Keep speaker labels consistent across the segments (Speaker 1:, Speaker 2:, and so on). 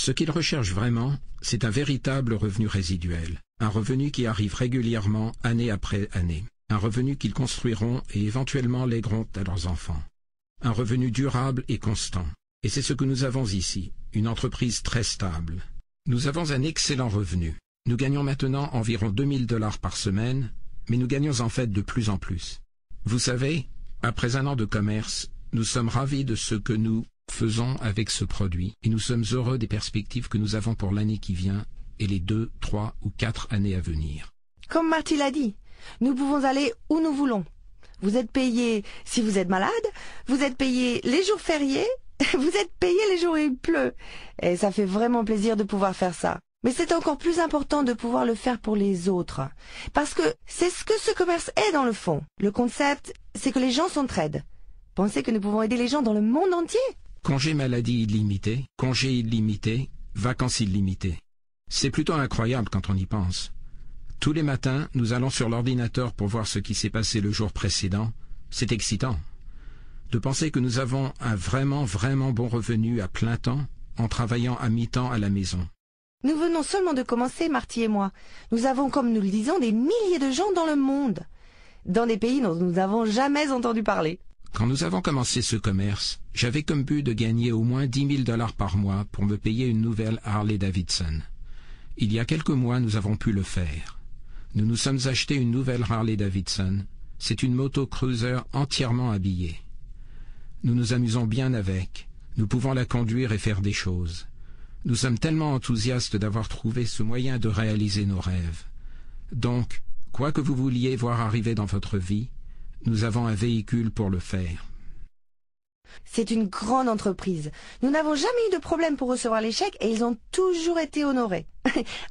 Speaker 1: Ce qu'ils recherchent vraiment, c'est un véritable revenu résiduel, un revenu qui arrive régulièrement, année après année, un revenu qu'ils construiront et éventuellement légueront à leurs enfants. Un revenu durable et constant. Et c'est ce que nous avons ici, une entreprise très stable. Nous avons un excellent revenu. Nous gagnons maintenant environ 2000 $ par semaine, mais nous gagnons en fait de plus en plus. Vous savez, après un an de commerce, nous sommes ravis de ce que nous faisons avec ce produit et nous sommes heureux des perspectives que nous avons pour l'année qui vient et les 2, 3 ou 4 années à venir.
Speaker 2: Comme Marty l'a dit, nous pouvons aller où nous voulons. Vous êtes payé si vous êtes malade, vous êtes payé les jours fériés, vous êtes payé les jours où il pleut. Et ça fait vraiment plaisir de pouvoir faire ça. Mais c'est encore plus important de pouvoir le faire pour les autres. Parce que c'est ce que ce commerce est dans le fond. Le concept, c'est que les gens s'entraident. Pensez que nous pouvons aider les gens dans le monde entier.
Speaker 1: Congé maladie illimité, congé illimité, vacances illimitées. C'est plutôt incroyable quand on y pense. Tous les matins, nous allons sur l'ordinateur pour voir ce qui s'est passé le jour précédent. C'est excitant. De penser que nous avons un vraiment bon revenu à plein temps en travaillant à mi-temps à la maison.
Speaker 2: Nous venons seulement de commencer, Marty et moi. Nous avons, comme nous le disons, des milliers de gens dans le monde. Dans des pays dont nous n'avons jamais entendu parler.
Speaker 1: Quand nous avons commencé ce commerce, j'avais comme but de gagner au moins 10 000 $ par mois pour me payer une nouvelle Harley-Davidson. Il y a quelques mois, nous avons pu le faire. Nous nous sommes achetés une nouvelle Harley-Davidson. C'est une moto-cruiser entièrement habillée. Nous nous amusons bien avec. Nous pouvons la conduire et faire des choses. Nous sommes tellement enthousiastes d'avoir trouvé ce moyen de réaliser nos rêves. Donc, quoi que vous vouliez voir arriver dans votre vie, nous avons un véhicule pour le faire.
Speaker 2: C'est une grande entreprise. Nous n'avons jamais eu de problème pour recevoir les chèques et ils ont toujours été honorés.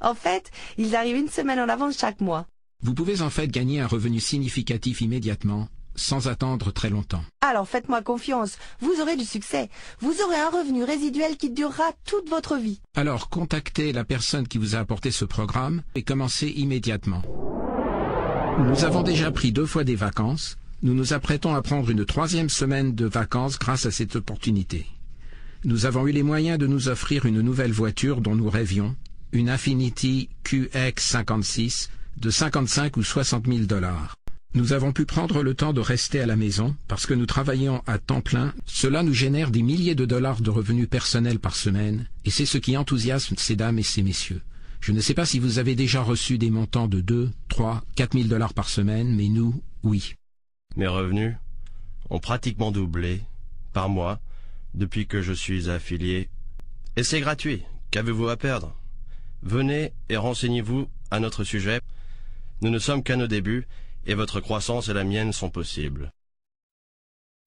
Speaker 2: En fait, ils arrivent une semaine en avance chaque mois.
Speaker 1: Vous pouvez en fait gagner un revenu significatif immédiatement, sans attendre très longtemps.
Speaker 2: Alors faites-moi confiance, vous aurez du succès. Vous aurez un revenu résiduel qui durera toute votre vie.
Speaker 1: Alors contactez la personne qui vous a apporté ce programme et commencez immédiatement. Nous avons déjà pris 2 fois des vacances. Nous nous apprêtons à prendre une 3e semaine de vacances grâce à cette opportunité. Nous avons eu les moyens de nous offrir une nouvelle voiture dont nous rêvions, une Infiniti QX56 de 55 ou 60 000 $. Nous avons pu prendre le temps de rester à la maison parce que nous travaillons à temps plein. Cela nous génère des milliers de dollars de revenus personnels par semaine et c'est ce qui enthousiasme ces dames et ces messieurs. Je ne sais pas si vous avez déjà reçu des montants de 2, 3, 4 000 $ par semaine, mais nous, oui.
Speaker 3: Mes revenus ont pratiquement doublé par mois depuis que je suis affilié. Et c'est gratuit. Qu'avez-vous à perdre? Venez et renseignez-vous à notre sujet. Nous ne sommes qu'à nos débuts et votre croissance et la mienne sont possibles.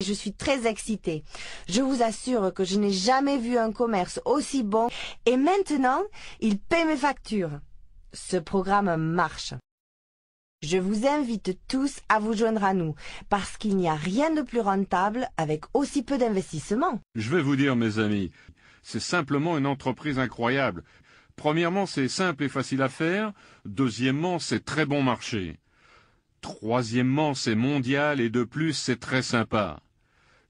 Speaker 2: Je suis très excitée. Je vous assure que je n'ai jamais vu un commerce aussi bon et maintenant, il paie mes factures. Ce programme marche. Je vous invite tous à vous joindre à nous parce qu'il n'y a rien de plus rentable avec aussi peu d'investissement.
Speaker 4: Je vais vous dire, mes amis, c'est simplement une entreprise incroyable. Premièrement, c'est simple et facile à faire. Deuxièmement, c'est très bon marché. Troisièmement, c'est mondial et de plus, c'est très sympa.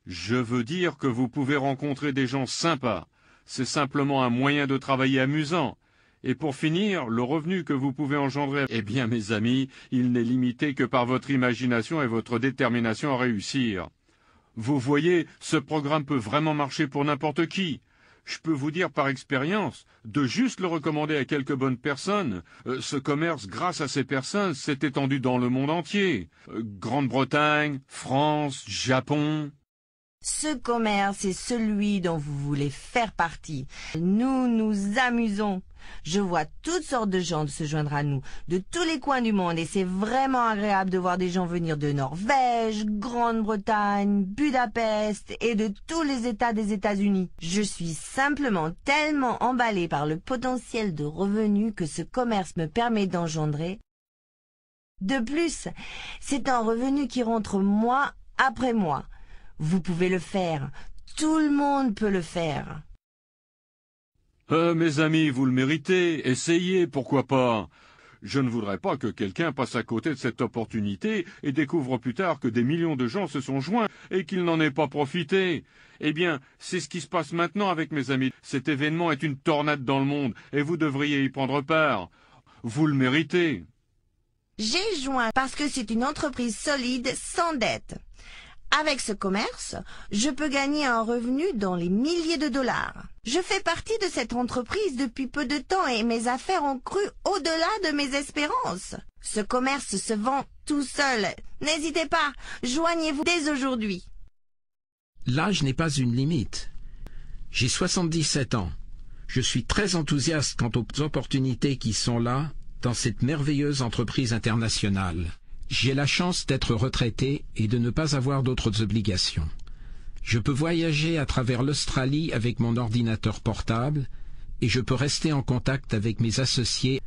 Speaker 4: Je veux dire que vous pouvez rencontrer des gens sympas. C'est simplement un moyen de travailler amusant. Et pour finir, le revenu que vous pouvez engendrer, eh bien, mes amis, il n'est limité que par votre imagination et votre détermination à réussir. Vous voyez, ce programme peut vraiment marcher pour n'importe qui. Je peux vous dire par expérience, de juste le recommander à quelques bonnes personnes, ce commerce, grâce à ces personnes, s'est étendu dans le monde entier. Grande-Bretagne, France, Japon.
Speaker 2: Ce commerce est celui dont vous voulez faire partie. Nous nous amusons. Je vois toutes sortes de gens se joindre à nous, de tous les coins du monde, et c'est vraiment agréable de voir des gens venir de Norvège, Grande-Bretagne, Budapest et de tous les États des États-Unis. Je suis simplement tellement emballée par le potentiel de revenus que ce commerce me permet d'engendrer. De plus, c'est un revenu qui rentre mois après mois. Vous pouvez le faire. Tout le monde peut le faire.
Speaker 4: Mes amis, vous le méritez. Essayez, pourquoi pas. Je ne voudrais pas que quelqu'un passe à côté de cette opportunité et découvre plus tard que des millions de gens se sont joints et qu'il n'en ait pas profité. Eh bien, c'est ce qui se passe maintenant avec mes amis. Cet événement est une tornade dans le monde et vous devriez y prendre part. Vous le méritez.
Speaker 2: J'ai joint parce que c'est une entreprise solide sans dette. Avec ce commerce, je peux gagner un revenu dans les milliers de dollars. Je fais partie de cette entreprise depuis peu de temps et mes affaires ont cru au-delà de mes espérances. Ce commerce se vend tout seul. N'hésitez pas, joignez-vous dès aujourd'hui.
Speaker 1: L'âge n'est pas une limite. J'ai 77 ans. Je suis très enthousiaste quant aux opportunités qui sont là dans cette merveilleuse entreprise internationale. J'ai la chance d'être retraité et de ne pas avoir d'autres obligations. Je peux voyager à travers l'Australie avec mon ordinateur portable et je peux rester en contact avec mes associés.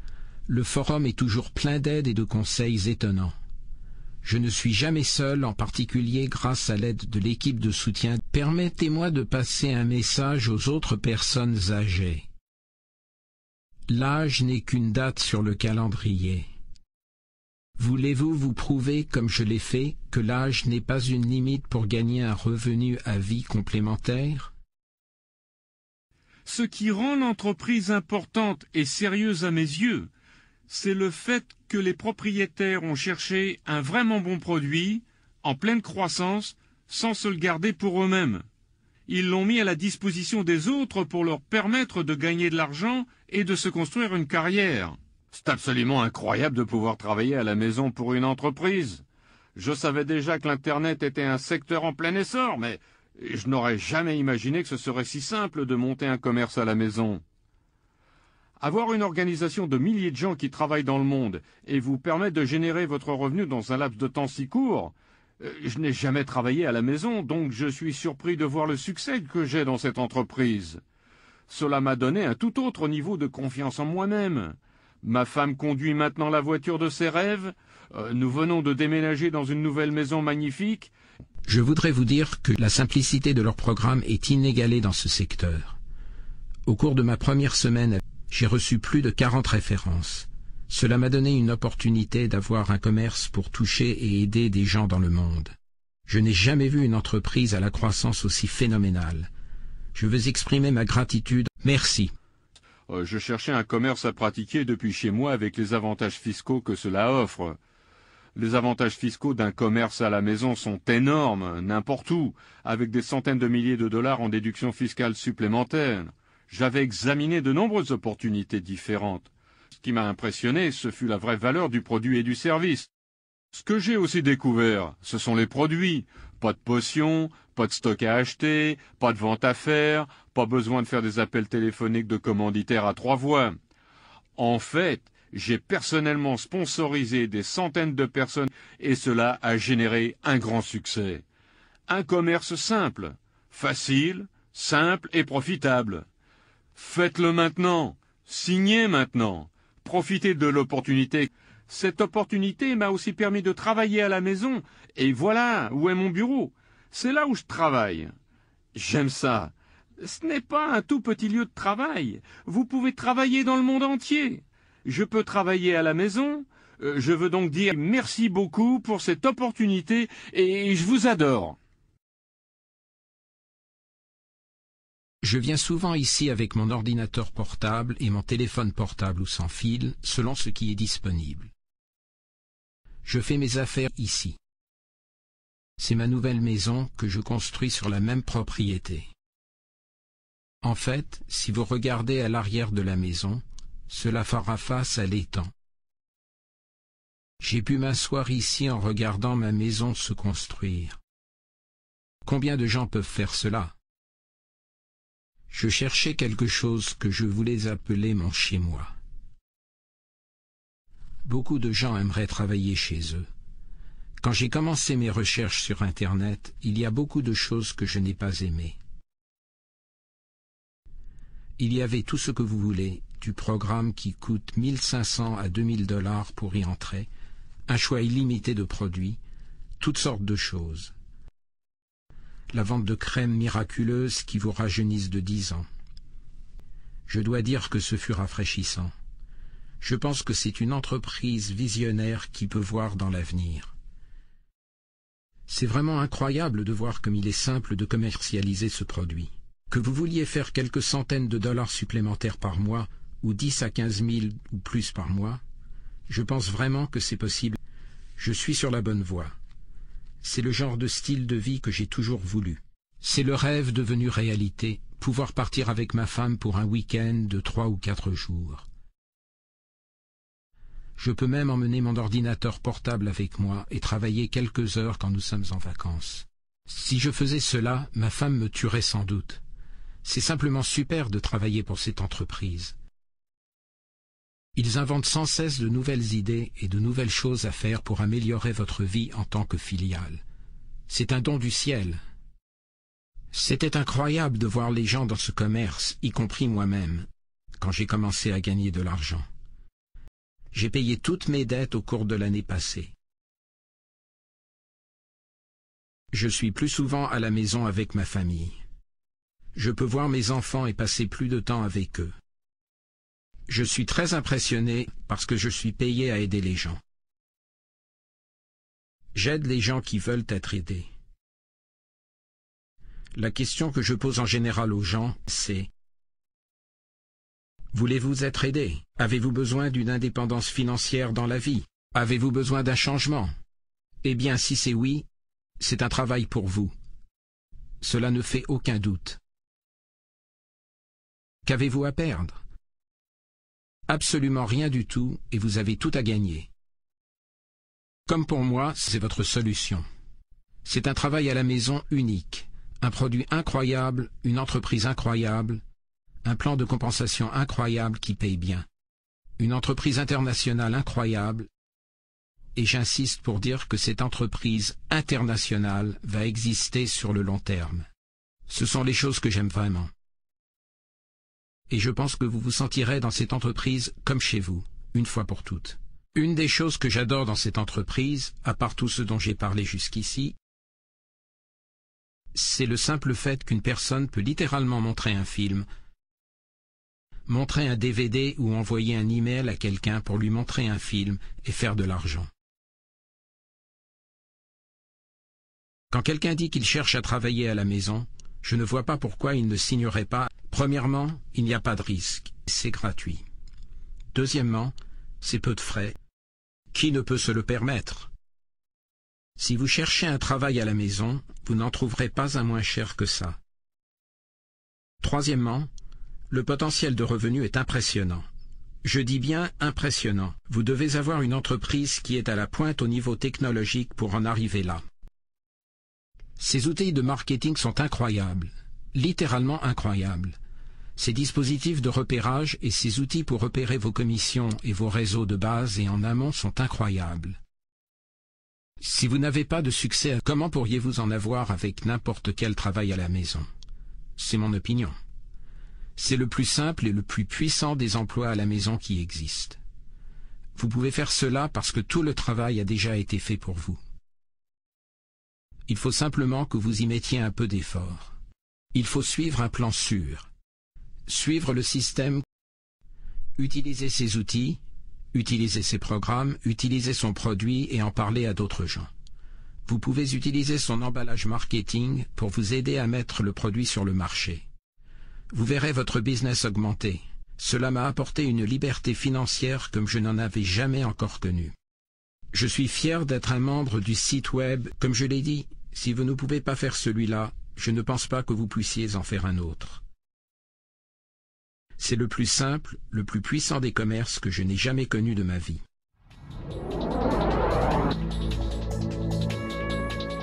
Speaker 1: Le forum est toujours plein d'aides et de conseils étonnants. Je ne suis jamais seul, en particulier grâce à l'aide de l'équipe de soutien. Permettez-moi de passer un message aux autres personnes âgées. L'âge n'est qu'une date sur le calendrier. Voulez-vous vous prouver, comme je l'ai fait, que l'âge n'est pas une limite pour gagner un revenu à vie complémentaire?
Speaker 4: Ce qui rend l'entreprise importante et sérieuse à mes yeux, c'est le fait que les propriétaires ont cherché un vraiment bon produit, en pleine croissance, sans se le garder pour eux-mêmes. Ils l'ont mis à la disposition des autres pour leur permettre de gagner de l'argent et de se construire une carrière. C'est absolument incroyable de pouvoir travailler à la maison pour une entreprise. Je savais déjà que l'Internet était un secteur en plein essor, mais je n'aurais jamais imaginé que ce serait si simple de monter un commerce à la maison. Avoir une organisation de milliers de gens qui travaillent dans le monde et vous permettre de générer votre revenu dans un laps de temps si court, je n'ai jamais travaillé à la maison, donc je suis surpris de voir le succès que j'ai dans cette entreprise. Cela m'a donné un tout autre niveau de confiance en moi-même. Ma femme conduit maintenant la voiture de ses rêves. Nous venons de déménager dans une nouvelle maison magnifique.
Speaker 1: Je voudrais vous dire que la simplicité de leur programme est inégalée dans ce secteur. Au cours de ma première semaine, j'ai reçu plus de 40 références. Cela m'a donné une opportunité d'avoir un commerce pour toucher et aider des gens dans le monde. Je n'ai jamais vu une entreprise à la croissance aussi phénoménale. Je veux exprimer ma gratitude. Merci.
Speaker 4: Je cherchais un commerce à pratiquer depuis chez moi avec les avantages fiscaux que cela offre. Les avantages fiscaux d'un commerce à la maison sont énormes, n'importe où, avec des centaines de milliers de dollars en déduction fiscale supplémentaire. J'avais examiné de nombreuses opportunités différentes. Ce qui m'a impressionné, ce fut la vraie valeur du produit et du service. Ce que j'ai aussi découvert, ce sont les produits. Pas de potions, pas de stock à acheter, pas de vente à faire, pas besoin de faire des appels téléphoniques de commanditaires à 3 voix. En fait, j'ai personnellement sponsorisé des centaines de personnes et cela a généré un grand succès. Un commerce simple, facile, simple et profitable. Faites-le maintenant, signez maintenant, profitez de l'opportunité. Cette opportunité m'a aussi permis de travailler à la maison, et voilà où est mon bureau. C'est là où je travaille. J'aime ça. Ce n'est pas un tout petit lieu de travail. Vous pouvez travailler dans le monde entier. Je peux travailler à la maison. Je veux donc dire merci beaucoup pour cette opportunité, et je vous adore.
Speaker 1: Je viens souvent ici avec mon ordinateur portable et mon téléphone portable ou sans fil, selon ce qui est disponible. Je fais mes affaires ici. C'est ma nouvelle maison que je construis sur la même propriété. En fait, si vous regardez à l'arrière de la maison, cela fera face à l'étang. J'ai pu m'asseoir ici en regardant ma maison se construire. Combien de gens peuvent faire cela? Je cherchais quelque chose que je voulais appeler mon chez-moi. Beaucoup de gens aimeraient travailler chez eux. Quand j'ai commencé mes recherches sur Internet, il y a beaucoup de choses que je n'ai pas aimées. Il y avait tout ce que vous voulez, du programme qui coûte 1500 à 2000 $ pour y entrer, un choix illimité de produits, toutes sortes de choses. La vente de crèmes miraculeuses qui vous rajeunissent de 10 ans. Je dois dire que ce fut rafraîchissant. Je pense que c'est une entreprise visionnaire qui peut voir dans l'avenir. C'est vraiment incroyable de voir comme il est simple de commercialiser ce produit. Que vous vouliez faire quelques centaines de dollars supplémentaires par mois, ou 10 à 15 000 ou plus par mois, je pense vraiment que c'est possible. Je suis sur la bonne voie. C'est le genre de style de vie que j'ai toujours voulu. C'est le rêve devenu réalité, pouvoir partir avec ma femme pour un week-end de 3 ou 4 jours. Je peux même emmener mon ordinateur portable avec moi et travailler quelques heures quand nous sommes en vacances. Si je faisais cela, ma femme me tuerait sans doute. C'est simplement super de travailler pour cette entreprise. Ils inventent sans cesse de nouvelles idées et de nouvelles choses à faire pour améliorer votre vie en tant que filiale. C'est un don du ciel. C'était incroyable de voir les gens dans ce commerce, y compris moi-même, quand j'ai commencé à gagner de l'argent. J'ai payé toutes mes dettes au cours de l'année passée. Je suis plus souvent à la maison avec ma famille. Je peux voir mes enfants et passer plus de temps avec eux. Je suis très impressionné parce que je suis payé à aider les gens. J'aide les gens qui veulent être aidés. La question que je pose en général aux gens, c'est: voulez-vous être aidé? Avez-vous besoin d'une indépendance financière dans la vie? Avez-vous besoin d'un changement? Eh bien, si c'est oui, c'est un travail pour vous. Cela ne fait aucun doute. Qu'avez-vous à perdre? Absolument rien du tout, et vous avez tout à gagner. Comme pour moi, c'est votre solution. C'est un travail à la maison unique, un produit incroyable, une entreprise incroyable, un plan de compensation incroyable qui paye bien, une entreprise internationale incroyable, et j'insiste pour dire que cette entreprise internationale va exister sur le long terme. Ce sont les choses que j'aime vraiment. Et je pense que vous vous sentirez dans cette entreprise comme chez vous, une fois pour toutes. Une des choses que j'adore dans cette entreprise, à part tout ce dont j'ai parlé jusqu'ici, c'est le simple fait qu'une personne peut littéralement montrer un film, montrer un DVD ou envoyer un email à quelqu'un pour lui montrer un film et faire de l'argent. Quand quelqu'un dit qu'il cherche à travailler à la maison, je ne vois pas pourquoi il ne signerait pas. Premièrement, il n'y a pas de risque, c'est gratuit. Deuxièmement, c'est peu de frais. Qui ne peut se le permettre? Si vous cherchez un travail à la maison, vous n'en trouverez pas un moins cher que ça. Troisièmement, le potentiel de revenu est impressionnant. Je dis bien impressionnant. Vous devez avoir une entreprise qui est à la pointe au niveau technologique pour en arriver là. Ces outils de marketing sont incroyables, littéralement incroyables. Ces dispositifs de repérage et ces outils pour repérer vos commissions et vos réseaux de base et en amont sont incroyables. Si vous n'avez pas de succès, comment pourriez-vous en avoir avec n'importe quel travail à la maison? C'est mon opinion. C'est le plus simple et le plus puissant des emplois à la maison qui existent. Vous pouvez faire cela parce que tout le travail a déjà été fait pour vous. Il faut simplement que vous y mettiez un peu d'effort. Il faut suivre un plan sûr. Suivre le système, utiliser ses outils, utiliser ses programmes, utiliser son produit et en parler à d'autres gens. Vous pouvez utiliser son emballage marketing pour vous aider à mettre le produit sur le marché. Vous verrez votre business augmenter. Cela m'a apporté une liberté financière comme je n'en avais jamais encore connue. Je suis fier d'être un membre du site web. Comme je l'ai dit, si vous ne pouvez pas faire celui-là, je ne pense pas que vous puissiez en faire un autre. C'est le plus simple, le plus puissant des commerces que je n'ai jamais connu de ma vie.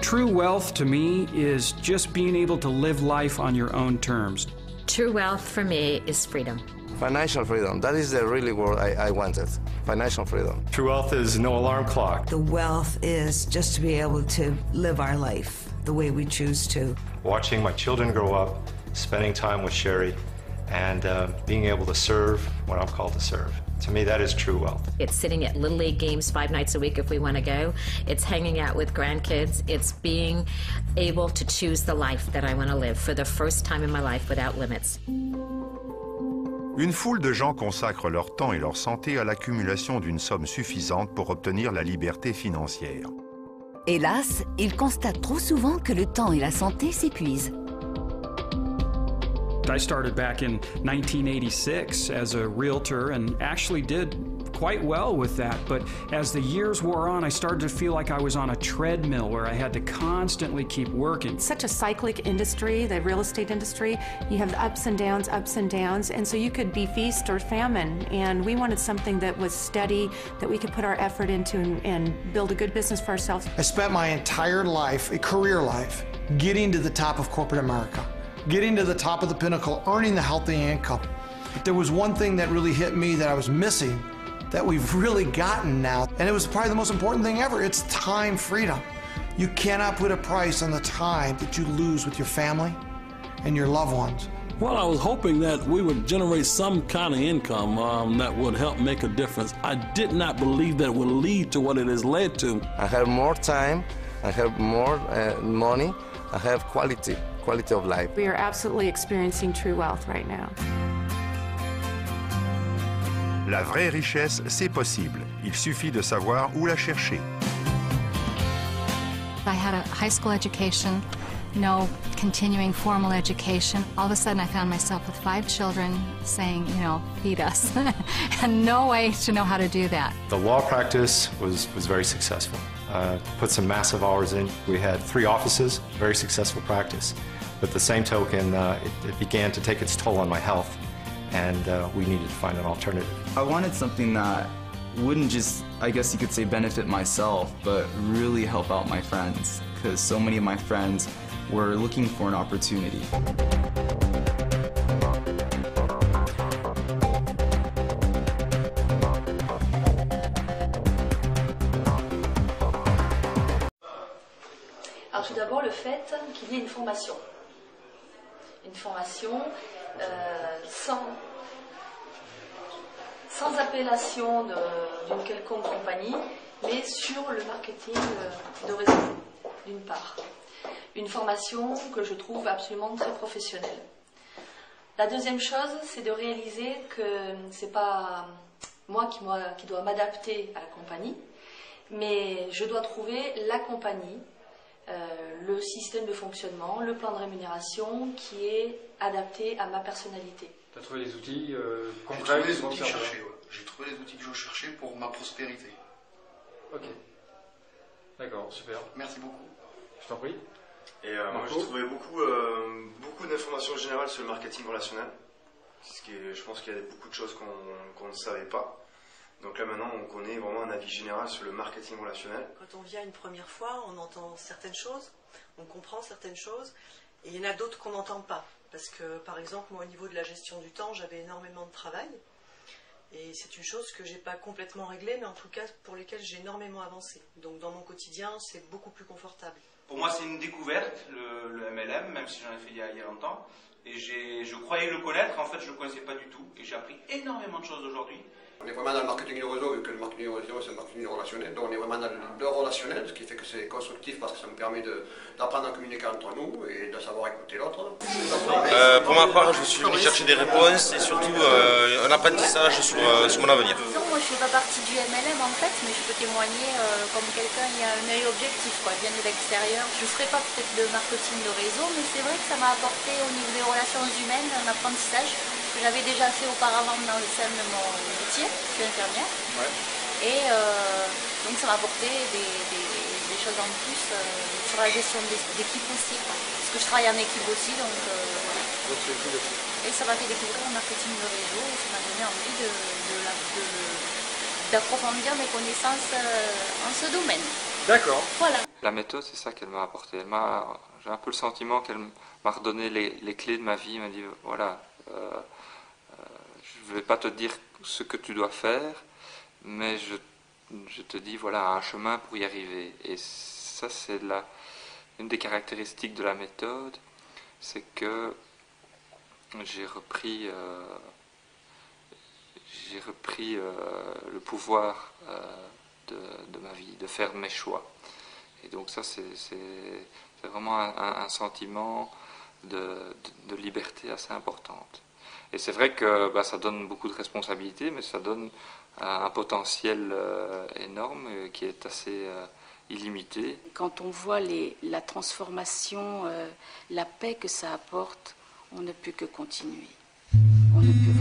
Speaker 5: True wealth to me is just being able to live life on your own terms.
Speaker 6: True wealth for me is freedom.
Speaker 7: Financial freedom. That is the really word I wanted. Financial freedom.
Speaker 8: True wealth is no alarm clock.
Speaker 9: The wealth is just to be able to live our life the way we choose to.
Speaker 8: Watching my children grow up, spending time with Sherry, and being able to serve when I'm called to serve. To me, that is true wealth.
Speaker 6: It's sitting at Little League games 5 nights a week if we want to go. It's hanging out with grandkids. It's being able to choose the life that I want to live for the first time in my life without limits.
Speaker 10: Une foule de gens consacrent leur temps et leur santé à l'accumulation d'une somme suffisante pour obtenir la liberté financière.
Speaker 11: Hélas, ils constatent trop souvent que le temps et la santé s'épuisent.
Speaker 5: I started back in 1986 as a realtor and actually did quite well with that, but as the years wore on, I started to feel like I was on a treadmill where I had to constantly keep working.
Speaker 12: It's such a cyclic industry, the real estate industry. You have ups and downs, and so you could be feast or famine, and we wanted something that was steady, that we could put our effort into and build a good business for ourselves.
Speaker 13: I spent my entire life, a career life, getting to the top of corporate America, getting to the top of the pinnacle, earning the healthy income. But there was one thing that really hit me that I was missing, that we've really gotten now, and it was probably the most important thing ever. It's time freedom. You cannot put a price on the time that you lose with your family and your loved ones.
Speaker 14: Well, I was hoping that we would generate some kind of income that would help make a difference. I did not believe that it would lead to what it has led to.
Speaker 7: I have more time, I have more money, I have quality of life.
Speaker 12: We are absolutely experiencing true wealth right now.
Speaker 10: La vraie richesse, c'est possible. Il suffit de savoir où la chercher.
Speaker 15: I had a high school education, no continuing formal education. All of a sudden I found myself with 5 children saying, feed us, and no way to know how to do that.
Speaker 8: The law practice was very successful. Put some massive hours in. We had 3 offices, very successful practice. But at the same token, it began to take its toll on my health, and we needed to find an alternative.
Speaker 16: I wanted something that wouldn't just, I guess you could say, benefit myself, but really help out my friends, because so many of my friends were looking for an opportunity.
Speaker 17: Alors tout d'abord, le fait qu'il y ait une formation. Une formation sans appellation d'une quelconque compagnie, mais sur le marketing de réseau, d'une part. Une formation que je trouve absolument très professionnelle. La deuxième chose, c'est de réaliser que c'est pas moi qui dois m'adapter à la compagnie, mais je dois trouver la compagnie, le système de fonctionnement, le plan de rémunération qui est adapté à ma personnalité.
Speaker 18: Tu as trouvé les outils concrets?
Speaker 19: J'ai trouvé les outils que je cherchais pour ma prospérité.
Speaker 18: Ok. D'accord, super.
Speaker 19: Merci beaucoup.
Speaker 18: Je t'en prie.
Speaker 20: Et moi j'ai trouvé beaucoup d'informations générales sur le marketing relationnel. Je pense qu'il y a beaucoup de choses qu'on ne savait pas. Donc là maintenant on connaît vraiment un avis général sur le marketing relationnel.
Speaker 21: Quand on vient une première fois, on entend certaines choses, on comprend certaines choses, et il y en a d'autres qu'on n'entend pas. Parce que par exemple, moi au niveau de la gestion du temps, j'avais énormément de travail. Et c'est une chose que je n'ai pas complètement réglée, mais en tout cas pour lesquelles j'ai énormément avancé. Donc dans mon quotidien, c'est beaucoup plus confortable.
Speaker 22: Pour moi, c'est une découverte, le MLM, même si j'en ai fait il y a longtemps. Et je croyais le connaître, en fait, je ne le connaissais pas du tout. Et j'ai appris énormément de choses aujourd'hui.
Speaker 23: On est vraiment dans le marketing de réseau, vu que le marketing de réseau, c'est le marketing relationnel. Donc on est vraiment dans le relationnel, ce qui fait que c'est constructif parce que ça me permet d'apprendre à communiquer entre nous et de savoir écouter l'autre.
Speaker 24: Pour ma part, je suis venu chercher des réponses et surtout un apprentissage sur mon avenir.
Speaker 25: Non, moi je ne fais pas partie du MLM en fait, mais je peux témoigner comme quelqu'un qui a un œil objectif, vient de l'extérieur. Je ne ferai pas peut-être de marketing de réseau, mais c'est vrai que ça m'a apporté au niveau des relations humaines un apprentissage que j'avais déjà fait auparavant dans le sein de mon métier, je suis infirmière. Ouais. Et donc ça m'a apporté des choses en plus sur la gestion d'équipe aussi, parce que je travaille en équipe aussi, donc voilà. Et ça m'a fait découvrir le marketing de réseau et ça m'a donné envie d'approfondir mes connaissances en ce domaine.
Speaker 18: D'accord.
Speaker 25: Voilà.
Speaker 26: La méthode, c'est ça qu'elle m'a apporté. J'ai un peu le sentiment qu'elle m'a redonné les clés de ma vie. Elle m'a dit, voilà, je ne vais pas te dire ce que tu dois faire, mais je te dis, voilà, un chemin pour y arriver. Et ça, c'est une des caractéristiques de la méthode, c'est que j'ai repris le pouvoir de ma vie, de faire mes choix. Et donc ça, c'est vraiment un sentiment de liberté assez importante. Et c'est vrai que ça donne beaucoup de responsabilités, mais ça donne un potentiel énorme qui est assez illimité.
Speaker 1: Quand on voit la transformation, la paix que ça apporte, on ne peut que continuer. On ne peut